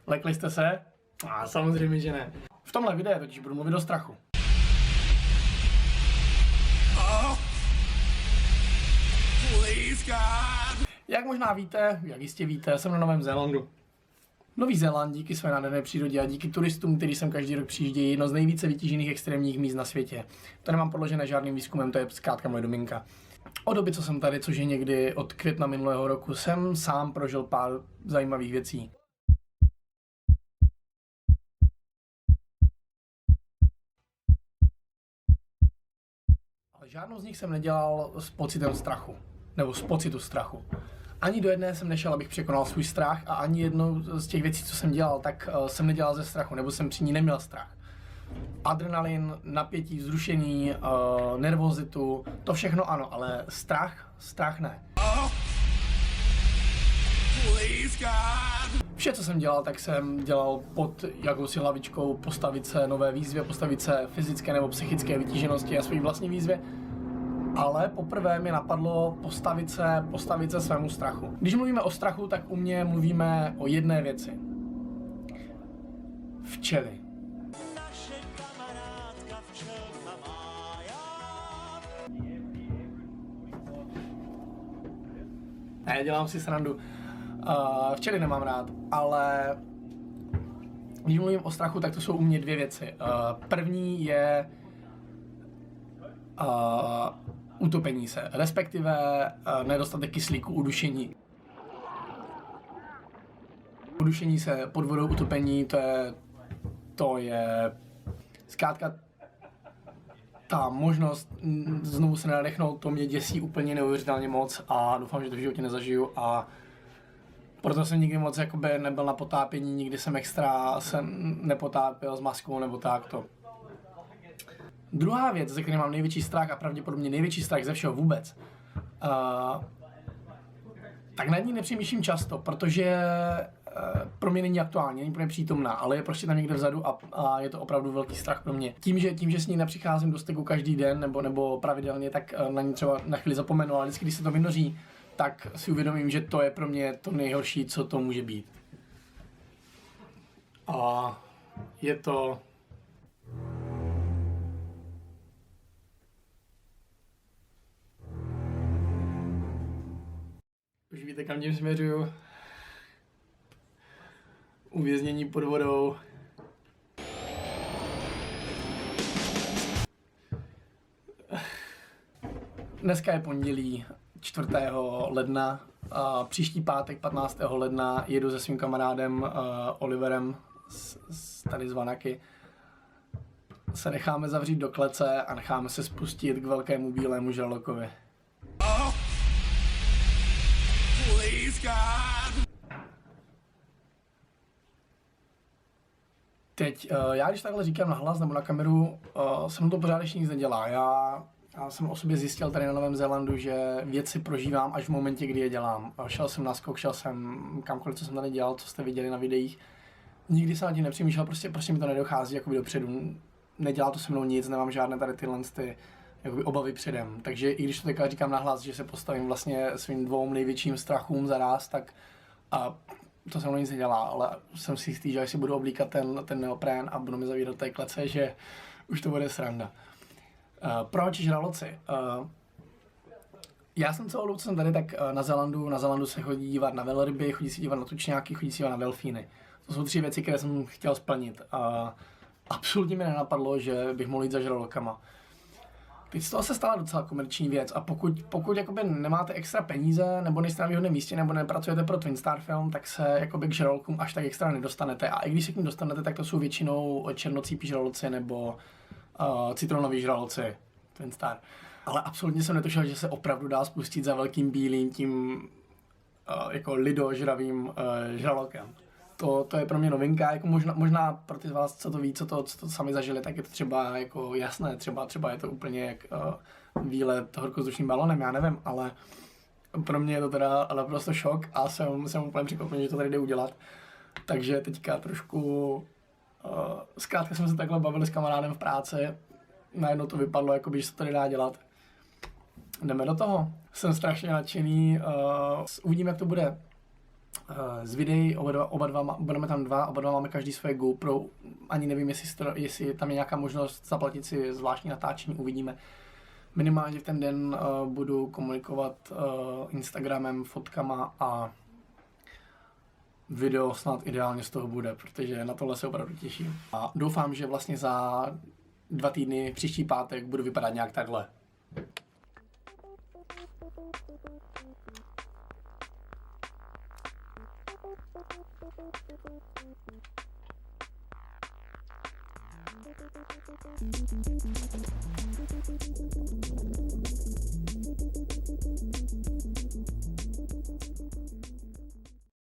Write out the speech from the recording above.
Lekli jste se? A samozřejmě, že ne. V tomhle videu totiž budu mluvit o strachu. Jak možná víte, jak jistě víte, jsem na Novém Zélandu. Nový Zéland díky své nádherné přírodě a díky turistům, kteří sem každý rok přijíždějí, je jedno z nejvíce vytížených extrémních míst na světě. To nemám podložené žádným výzkumem, to je zkrátka moje domněnka. Od doby, co jsem tady, což je někdy od května minulého roku, jsem sám prožil pár zajímavých věcí. Ale žádnou z nich jsem nedělal s pocitem strachu. Nebo z pocitu strachu. Ani do jedné jsem nešel, abych překonal svůj strach a ani jednou z těch věcí, co jsem dělal, tak jsem nedělal ze strachu, nebo jsem při ní neměl strach. Adrenalin, napětí, vzrušení, nervozitu, to všechno ano, ale strach ne. Vše, co jsem dělal, tak jsem dělal pod jakousi hlavičkou postavit se nové výzvě, postavit se fyzické nebo psychické vytíženosti a své vlastní výzvě. Ale poprvé mi napadlo postavit se svému strachu. Když mluvíme o strachu, tak u mě mluvíme o jedné věci. Včely. Ne, dělám si srandu. Včely nemám rád, ale když mluvím o strachu, tak to jsou u mě dvě věci. První je utopení se, respektive nedostatek kyslíku, udušení. Udušení se pod vodou, utopení, to je zkrátka ta možnost znovu se nadechnout, to mě děsí úplně neuvěřitelně moc a doufám, že to v životě nezažiju a proto jsem nikdy moc jakoby nebyl na potápění, nikdy jsem extra nepotápěl s maskou nebo takto. Druhá věc, ze které mám největší strach a pravděpodobně největší strach ze všeho vůbec, tak nad ní nepřemýšlím často, protože pro mě není aktuální, není pro mě přítomná, ale je prostě tam někde vzadu a je to opravdu velký strach pro mě. Tím, že s ní nepřicházím do styku každý den nebo pravidelně, tak na ní třeba na chvíli zapomenu, ale vždycky, když se to vynoří, tak si uvědomím, že to je pro mě to nejhorší, co to může být. A je to... Už víte, kam tím směřuju. Uvěznění pod vodou. Dneska je pondělí 4. ledna. A příští pátek 15. ledna jedu se svým kamarádem Oliverem tady z Vanaky. Se necháme zavřít do klece a necháme se spustit k velkému bílému žralokovi. Teď, já když takhle říkám nahlas nebo na kameru, jsem to pořád ještě nic nedělá. Já jsem o sobě zjistil tady na Novém Zélandu, že věci prožívám až v momentě, kdy je dělám. Šel jsem na skok, šel jsem kamkoliv, co jsem tady dělal, co jste viděli na videích. Nikdy jsem na tím nepřemýšlel, prostě mi to nedochází jakoby dopředu. Nedělá to se mnou nic, nemám žádné tady tyhle jakoby obavy předem. Takže i když to teďka říkám nahlas, že se postavím vlastně svým dvou největším strachům zaráz, tak to se mnou nic nedělá, ale jsem si jistý, že až si budu oblíkat ten neoprén a budu mi zavírat do té klece, že už to bude sranda. Proč žraloci? Já jsem celou dobu, co jsem tady, tak na Zélandu se chodí dívat na velryby, chodí se dívat na tučňáky, chodí se dívat na delfíny. To jsou 3 věci, které jsem chtěl splnit. Absolutně mi nenapadlo, že bych mohl jít za žralokama. Teď z toho se stala docela komerční věc a pokud jakoby nemáte extra peníze, nebo nejste na výhodném místě, nebo nepracujete pro Twin Star Film, tak se jakoby k žralokům až tak extra nedostanete. A i když se k ním dostanete, tak to jsou většinou černocípí žraloci nebo citronoví žraloci, Twin Star. Ale absolutně jsem netušil, že se opravdu dá spustit za velkým bílým tím jako lidožravým žralokem. To je pro mě novinka, jako možná pro ty z vás, co to ví, co to sami zažili, tak je to třeba jako jasné, třeba je to úplně jak výlet horkozdušným balonem, já nevím, ale pro mě je to teda naprosto šok a jsem úplně překvapený, že to tady jde udělat. Takže teďka trošku, zkrátka jsme se takhle bavili s kamarádem v práci, najednou to vypadlo, jakoby, že se to tady dá dělat. Jdeme do toho. Jsem strašně nadšený, uvidíme, jak to bude. z videí, oba dva, budeme tam dva, oba dva máme každý své GoPro, ani nevím, jestli tam je nějaká možnost zaplatit si zvláštní natáčení, uvidíme. Minimálně v ten den budu komunikovat Instagramem, fotkama a video snad ideálně z toho bude, protože na tohle se opravdu těším. A doufám, že vlastně za 2 týdny, příští pátek, budu vypadat nějak takhle.